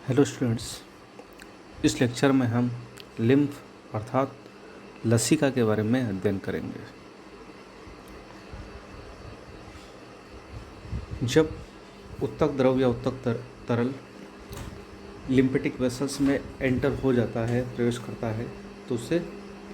Hello students. इस lecture में हम लिम्फ अर्थात लसिका के बारे में अध्ययन करेंगे। जब उत्तक द्रव या उत्तक तरल लिम्फेटिक वेसल्स में एंटर हो जाता है, प्रवेश करता है, तो उसे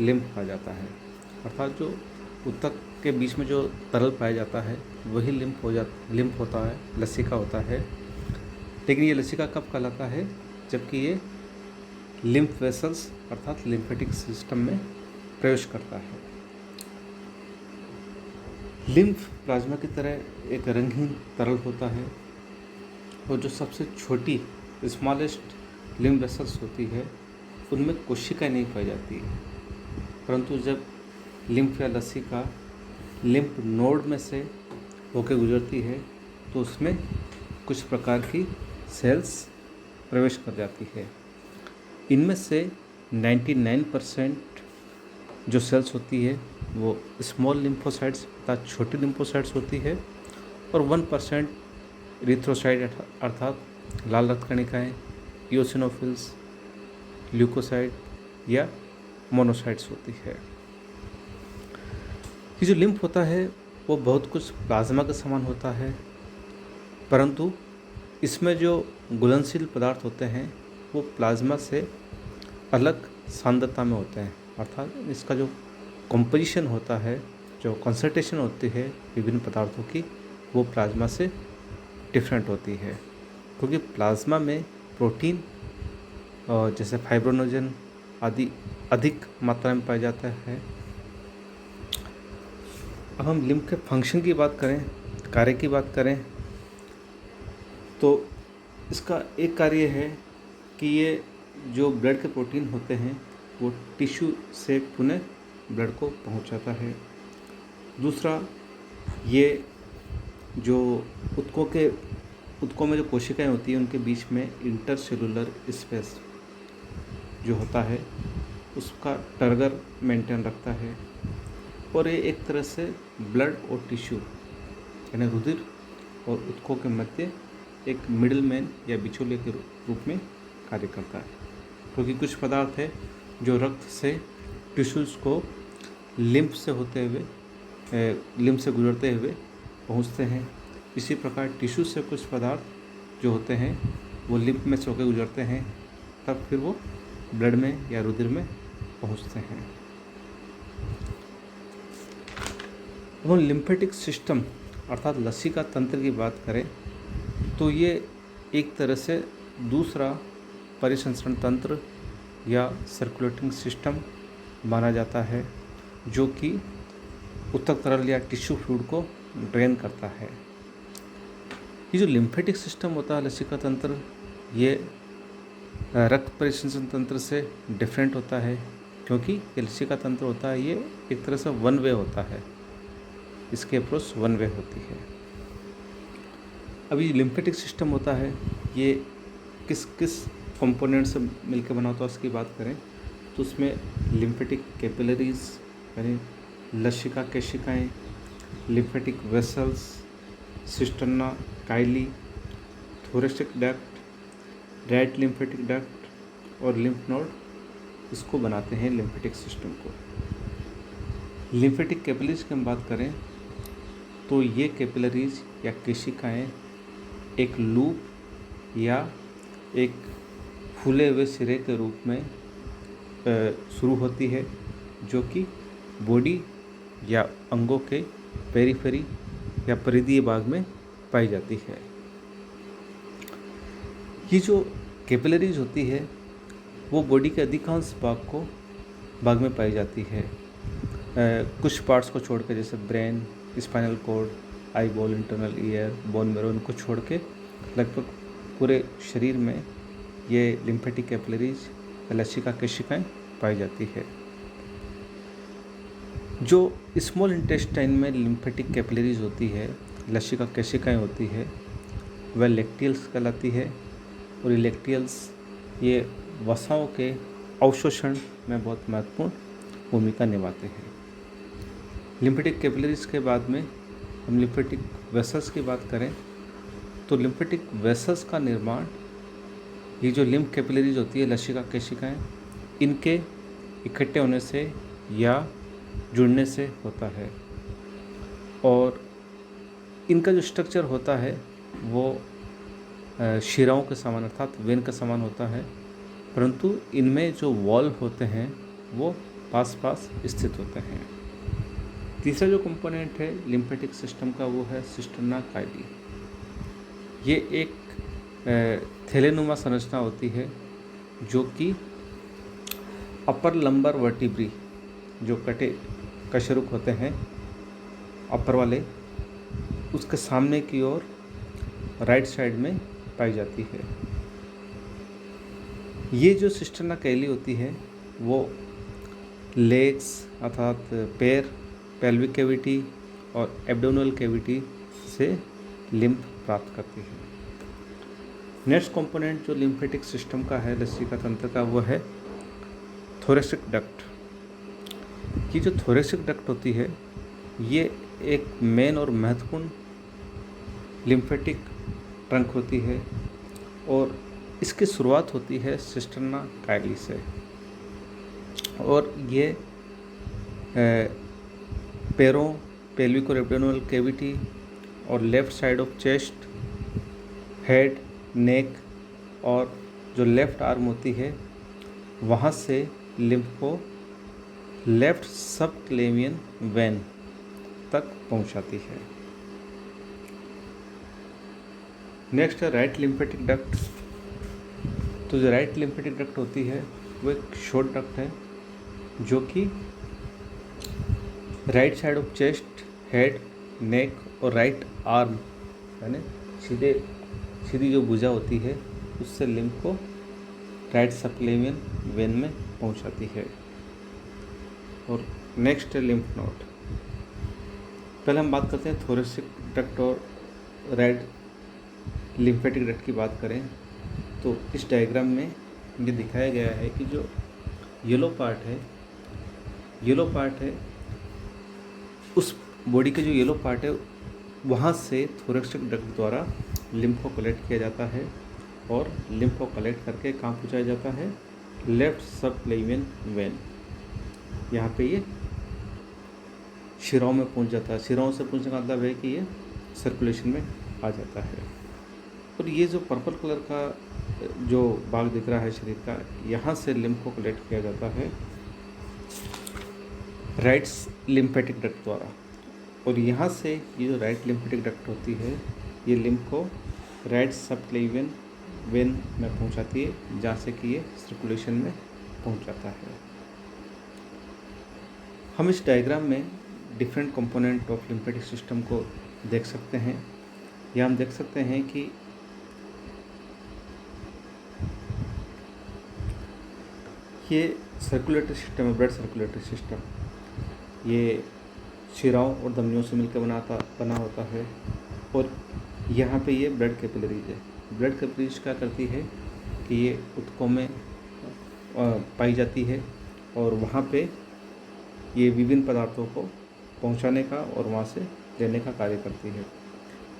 लिम्फ कहा जाता है। अर्थात जो उत्तक के बीच में जो तरल पाया जाता है वही लिम्फ होता है, लसिका होता है। लेकिन ये लसिका कब कहलाता है? जबकि ये लिम्फ वेसल्स अर्थात लिम्फेटिक सिस्टम में प्रवेश करता है। लिम्फ प्लाज्मा की तरह एक रंगहीन तरल होता है और जो सबसे छोटी स्मॉलेस्ट लिम्फ वेसल्स होती है उनमें कोशिकाएं नहीं पाई जाती है, परंतु जब लिम्फ या लसिका लिम्फ नोड में से होकर गुजरती है तो उसमें कुछ प्रकार की सेल्स प्रवेश कर जाती है। इनमें से 99% जो सेल्स होती है वो स्मॉल लिम्फोसाइट्स अर्थात छोटी लिम्फोसाइट्स होती है और 1% इरिथ्रोसाइट अर्थात लाल रक्त कणिकाएँ, इओसिनोफिल्स, ल्यूकोसाइट या मोनोसाइट्स होती है। ये जो लिम्फ होता है वो बहुत कुछ प्लाज्मा के समान होता है, परंतु इसमें जो घुलनशील पदार्थ होते हैं वो प्लाज्मा से अलग सांद्रता में होते हैं। अर्थात इसका जो कंपोजिशन होता है, जो कंसंट्रेशन होती है विभिन्न पदार्थों की, वो प्लाज्मा से डिफरेंट होती है, क्योंकि प्लाज्मा में प्रोटीन जैसे फाइब्रोनोजन आदि अधिक मात्रा में पाया जाता है। अब हम लिम्फ के फंक्शन की बात करें, कार्य की बात करें, तो इसका एक कार्य है कि ये जो ब्लड के प्रोटीन होते हैं वो टिश्यू से पुनः ब्लड को पहुंचाता है। दूसरा, ये जो ऊतकों में जो कोशिकाएं होती हैं उनके बीच में इंटरसेलुलर स्पेस जो होता है उसका टर्गर मेंटेन रखता है और ये एक तरह से ब्लड और टिश्यू यानी रुधिर और ऊतकों के मध्य एक मिडिल मैन या बिचौलिए के रूप में कार्य करता है, क्योंकि कुछ पदार्थ है जो रक्त से टिश्यूज़ को लिम्फ से गुजरते हुए पहुंचते हैं। इसी प्रकार टिश्यू से कुछ पदार्थ जो होते हैं वो लिम्फ में से होकर गुजरते हैं, तब फिर वो ब्लड में या रुधिर में पहुंचते हैं। अब हम लिम्फेटिक सिस्टम अर्थात लसिका तंत्र की बात करें तो ये एक तरह से दूसरा परिसंचरण तंत्र या सर्कुलेटिंग सिस्टम माना जाता है, जो कि उत्तक तरल या टिश्यू फ्लूइड को ड्रेन करता है। ये जो लिम्फेटिक सिस्टम होता है लसिका तंत्र, ये रक्त परिसंचरण तंत्र से डिफरेंट होता है, क्योंकि ये लसिका तंत्र होता है ये एक तरह से वन वे होता है, इसकी अप्रोच वन वे होती है। अभी लिम्फेटिक सिस्टम होता है ये किस किस कंपोनेंट से मिलकर बना होता है उसकी बात करें तो उसमें लिम्फेटिक कैपिलरीज यानी लसिका केशिकाएँ, lymphatic vessels, cisterna, chyli, thoracic duct, right lymphatic duct और लिम्फ नोड इसको बनाते हैं लिम्फेटिक सिस्टम को। लिम्फेटिक कैपिलरीज की हम बात करें तो ये कैपिलरीज या केशिकाएँ एक लूप या एक फूले हुए सिरे के रूप में शुरू होती है, जो कि बॉडी या अंगों के पेरिफेरी या परिधीय भाग में पाई जाती है। ये जो कैपिलरीज होती है वो बॉडी के अधिकांश भाग में पाई जाती है। कुछ पार्ट्स को छोड़ के, जैसे brain, spinal cord, eye ball, internal ear, bone marrow, इनको छोड़ के लगभग पूरे शरीर में ये लिम्फेटिक कैपिलरीज लसिका केशिकाएँ पाई जाती है। जो स्मॉल इंटेस्टाइन में लिम्फेटिक कैपिलरीज होती है, लसिका केशिकाएँ होती है, वह लेक्टियल्स कहलाती है और ये लेक्टियल्स ये वसाओं के अवशोषण में बहुत महत्वपूर्ण भूमिका निभाते हैं। लिम्फेटिक कैपिलरीज के बाद में हम लिम्फेटिक वेसल्स की बात करें तो लिम्फेटिक वेसल्स का निर्माण ये जो लिम्फ कैपिलरीज होती है, लसिका केशिकाएं, इनके इकट्ठे होने से या जुड़ने से होता है। और इनका जो स्ट्रक्चर होता है वो शिराओं के समान अर्थात वेन के समान होता है, परंतु इनमें जो वॉल होते हैं वो पास पास स्थित होते हैं। तीसरा जो कंपोनेंट है लिम्फेटिक सिस्टम का वो है सिस्टर्ना काइली। ये एक थैलेनुमा संरचना होती है जो कि अपर लंबर वर्टिब्री, जो कशेरुक होते हैं अपर वाले, उसके सामने की ओर राइट साइड में पाई जाती है। ये जो सिस्टर्ना काइली होती है वो लेग्स अर्थात पैर, पेल्विक कैविटी और एब्डोमिनल कैविटी से लिम्फ प्राप्त करती है। नेक्स्ट कंपोनेंट जो लिम्फेटिक सिस्टम का है, लसिका तंत्र का, वो है थोरेसिक डक्ट। ये जो थोरेसिक डक्ट होती है ये एक मेन और महत्वपूर्ण लिम्फेटिक ट्रंक होती है और इसकी शुरुआत होती है सिस्टर्ना काइली से। और ये पैरों, पेल्विक और एब्डोमिनल कैविटी और left side of chest, head, neck और जो लेफ़्ट आर्म होती है वहाँ से लिम्फ को लेफ़्ट सबक्लेवियन वेन तक पहुँचाती है। नेक्स्ट है राइट लिम्फेटिक डक्ट। तो जो राइट लिम्फेटिक डक्ट होती है वो एक शॉर्ट डक्ट है जो कि right side of chest, head, neck और राइट आर्म यानी सीधी जो भुजा होती है उससे लिम्फ को राइट सबक्लेवियन वेन में पहुंचाती है। और नेक्स्ट है लिम्फ नोड। पहले हम बात करते हैं थोरेसिक डक्ट और राइट लिम्फेटिक डक्ट की बात करें तो इस डायग्राम में ये दिखाया गया है कि जो येलो पार्ट है उस बॉडी के जो येलो पार्ट है वहाँ से थोरेसिक डक्ट द्वारा लिम्फ को कलेक्ट किया जाता है और लिम्फ को कलेक्ट करके कहाँ पहुँचाया जाता है, लेफ्ट सबक्लेवियन वेन। यहाँ पे ये शिराओं में पहुँच जाता है। शिराओं से पहुँचने का मतलब है कि ये सर्कुलेशन में आ जाता है। और ये जो पर्पल कलर का जो भाग दिख रहा है शरीर का, यहाँ से लिम्फ को कलेक्ट किया जाता है राइट लिम्फेटिक डक्ट द्वारा। और यहाँ से ये जो राइट लिम्फेटिक डक्ट होती है ये लिम्फ को राइट सबक्लेवियन वेन में पहुँचाती है जहाँ से कि ये सर्कुलेशन में पहुँच जाता है। हम इस डायग्राम में different component of lymphatic system को देख सकते हैं। यहाँ हम देख सकते हैं कि ये सर्कुलेटरी सिस्टम है, ब्लड सर्कुलेटरी सिस्टम। ये शिराओं और धमनियों से मिलकर बना होता है। और यहाँ पे ये ब्लड कैपिलरीज है। ब्लड कैपिलरीज क्या करती है कि ये ऊतकों में पाई जाती है और वहाँ पे ये विभिन्न पदार्थों को पहुँचाने का और वहाँ से लेने का कार्य करती है।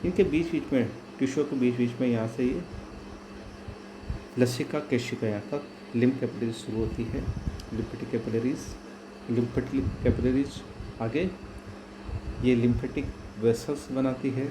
इनके बीच बीच में, टिश्यू के बीच बीच में यहाँ से ये लसिका केशिकाएं अर्थात लिम्फ कैपिलरीज शुरू होती है। लिम्फेटिक कैपिलरीज आगे ये लिम्फेटिक वेसल्स बनाती है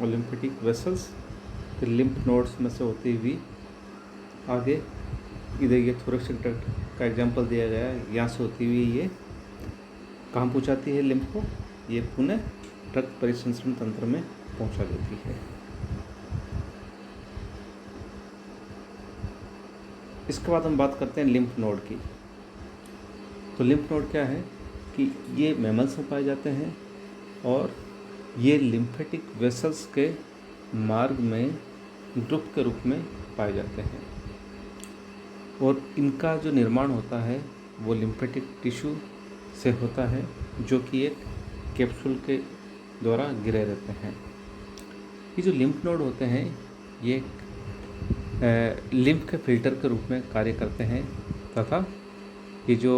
और लिम्फेटिक वेसल्स फिर लिम्फ नोड्स में से होती हुई आगे इधर ये थोरेसिक डक्ट का एग्जांपल दिया गया है, यहाँ से होती हुई ये कहाँ पहुँचाती है लिम्फ को, ये पुनः रक्त परिसंचरण तंत्र में पहुँचा देती है। इसके बाद हम बात करते हैं लिम्फ नोड की। तो लिम्फ नोड क्या है कि ये मैमल्स में पाए जाते हैं और ये लिम्फेटिक वेसल्स के मार्ग में ग्रुप के रूप में पाए जाते हैं। और इनका जो निर्माण होता है वो लिम्फेटिक टिश्यू से होता है जो कि एक कैप्सूल के द्वारा घिरे रहते हैं। ये जो लिम्फ नोड होते हैं ये लिम्फ के फिल्टर के रूप में कार्य करते हैं तथा ये जो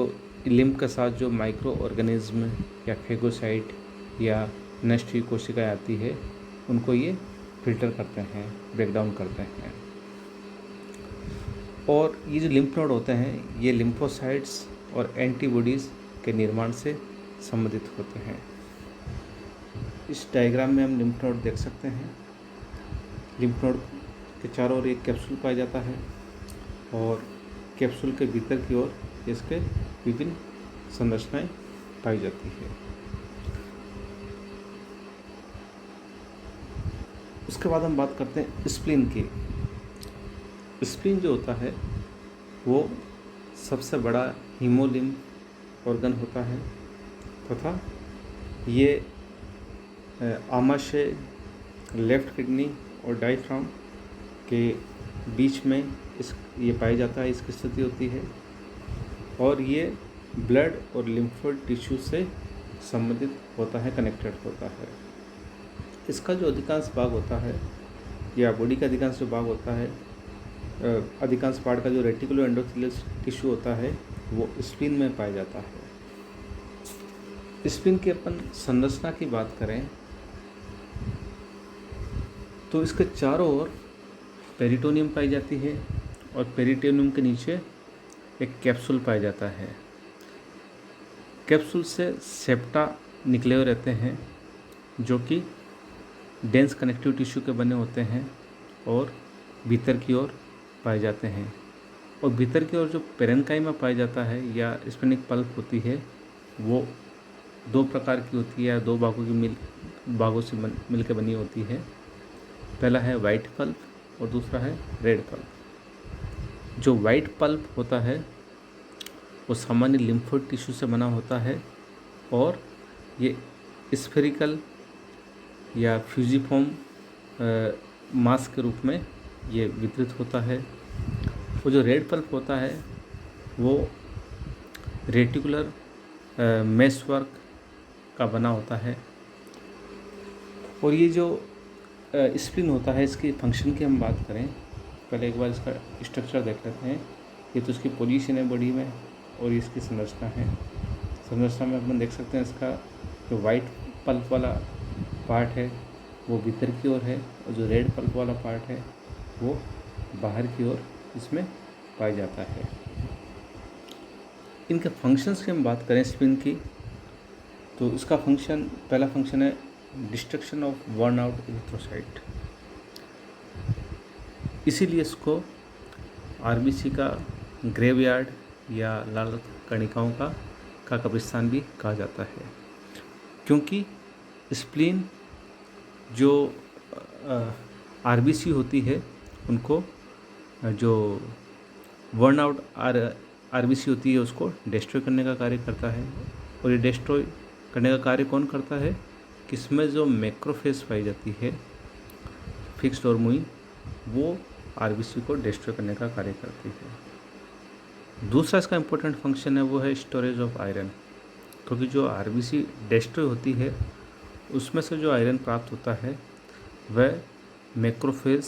लिम्फ के साथ जो माइक्रो ऑर्गेनिज्म या फेगोसाइट या नष्ट हुई कोशिकाएँ आती है उनको ये फिल्टर करते हैं, ब्रेक डाउन करते हैं। और ये जो लिम्फ नोड होते हैं ये लिम्फोसाइट्स और एंटीबॉडीज़ के निर्माण से संबंधित होते हैं। इस डायग्राम में हम लिम्फ नोड देख सकते हैं। लिम्फ नोड के चारों ओर एक कैप्सूल पाया जाता है और कैप्सूल के भीतर की ओर इसके विभिन्न संरचनाएं पाई जाती है। उसके बाद हम बात करते हैं स्प्लीन की। स्प्लीन जो होता है वो सबसे बड़ा हीमोलिम्फ ऑर्गन होता है तथा ये आमाशय, लेफ्ट किडनी और डायफ्राम के बीच में ये पाया जाता है, इसकी स्थिति होती है और ये ब्लड और लिम्फोइड टिश्यू से संबंधित होता है, कनेक्टेड होता है। इसका जो अधिकांश भाग होता है या बॉडी का अधिकांश जो भाग होता है, अधिकांश पार्ट का जो रेटिकुलो एंडोथेलियल टिश्यू होता है वो स्प्लीन में पाया जाता है। स्प्लीन की अपन संरचना की बात करें तो इसके चारों ओर पेरिटोनियम पाई जाती है और पेरिटोनियम के नीचे एक कैप्सूल पाया जाता है। कैप्सूल से सेप्टा निकले हुए रहते हैं जो कि डेंस कनेक्टिव टिश्यू के बने होते हैं और भीतर की ओर पाए जाते हैं। और भीतर की ओर जो पेरेन्काइमा पाया जाता है या स्प्लेनिक पल्प होती है वो दो प्रकार की होती है या दो भागों से मिलकर बनी होती है। पहला है वाइट पल्प और दूसरा है रेड पल्प। जो वाइट पल्प होता है वो सामान्य लिम्फोइड टिश्यू से बना होता है और ये स्फेरिकल या फ्यूजिफॉर्म मास के रूप में ये वितरित होता है। वो जो रेड पल्प होता है वो रेटिकुलर मेशवर्क का बना होता है। और ये जो स्प्लीन होता है इसकी फंक्शन की हम बात करें, पहले एक बार इसका स्ट्रक्चर देख लेते हैं। ये तो इसकी पोजीशन है बॉडी में और इसकी संरचना है। संरचना में अपन देख सकते हैं इसका जो वाइट पल्प वाला पार्ट है वो भीतर की ओर है और जो रेड पल्प वाला पार्ट है वो बाहर की ओर इसमें पाया जाता है। इनके फंक्शंस की हम बात करें स्प्लीन की तो इसका फंक्शन, पहला फंक्शन है destruction of worn out erythrocyte. इसीलिए इसको आरबीसी का ग्रेवयार्ड या लाल कणिकाओं का कब्रिस्तान भी कहा जाता है, क्योंकि स्प्लीन जो आरबीसी होती है उनको जो वर्न आउट आरबीसी होती है उसको डिस्ट्रॉय करने का कार्य करता है। और ये डिस्ट्रॉय करने का कार्य कौन करता है कि इसमें जो मैक्रोफेज पाई जाती है फिक्स्ड और मुई, वो आरबीसी को डिस्ट्रॉय करने का कार्य करती है। दूसरा इसका इम्पोर्टेंट फंक्शन है वो है स्टोरेज ऑफ आयरन, क्योंकि जो आरबीसी डिस्ट्रॉय होती है उसमें से जो आयरन प्राप्त होता है वह मैक्रोफेज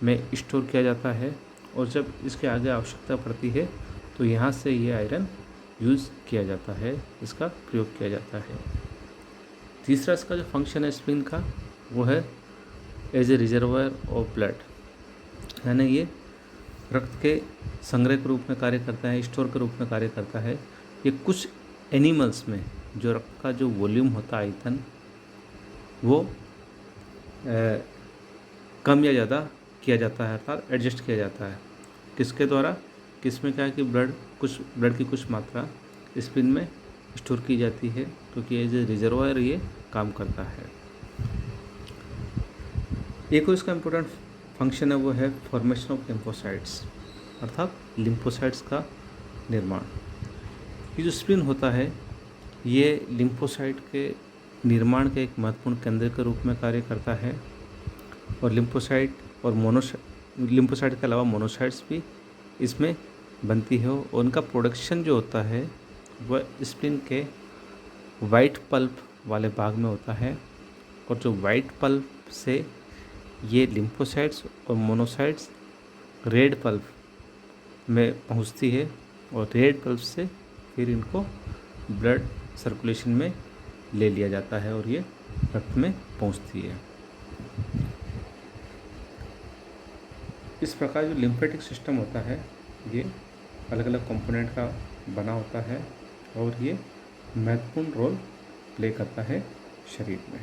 में स्टोर किया जाता है और जब इसके आगे आवश्यकता पड़ती है तो यहाँ से ये आयरन यूज़ किया जाता है, इसका प्रयोग किया जाता है। तीसरा इसका जो फंक्शन है स्प्लीन का वो है as a reservoir of blood, यानी ये रक्त के संग्रह के रूप में कार्य करता है, स्टोर के रूप में कार्य करता है। ये कुछ एनिमल्स में जो रक्त का जो वॉल्यूम होता है आयतन वो कम या ज़्यादा किया जाता है, अर्थात एडजस्ट किया जाता है। किसके द्वारा? किसमें क्या है कि ब्लड की कुछ मात्रा स्प्लीन में स्टोर की जाती है, क्योंकि एज ए रिजर्वायर ये काम करता है। एक और इसका इम्पोर्टेंट फंक्शन है वो है फॉर्मेशन ऑफ लिम्फोसाइट्स, अर्थात लिम्फोसाइट्स का निर्माण। ये जो स्प्लीन होता है ये लिम्फोसाइट के निर्माण के एक महत्वपूर्ण केंद्र के रूप में कार्य करता है। और लिम्फोसाइट के अलावा मोनोसाइट्स भी इसमें बनती है और उनका प्रोडक्शन जो होता है वह स्प्लीन के वाइट पल्प वाले भाग में होता है। और जो वाइट पल्प से ये लिम्फोसाइट्स और मोनोसाइट्स रेड पल्प में पहुंचती है और रेड पल्प से फिर इनको ब्लड सर्कुलेशन में ले लिया जाता है और ये रक्त में पहुंचती है। इस प्रकार जो लिम्फेटिक सिस्टम होता है ये अलग अलग कंपोनेंट का बना होता है और ये महत्वपूर्ण रोल प्ले करता है शरीर में।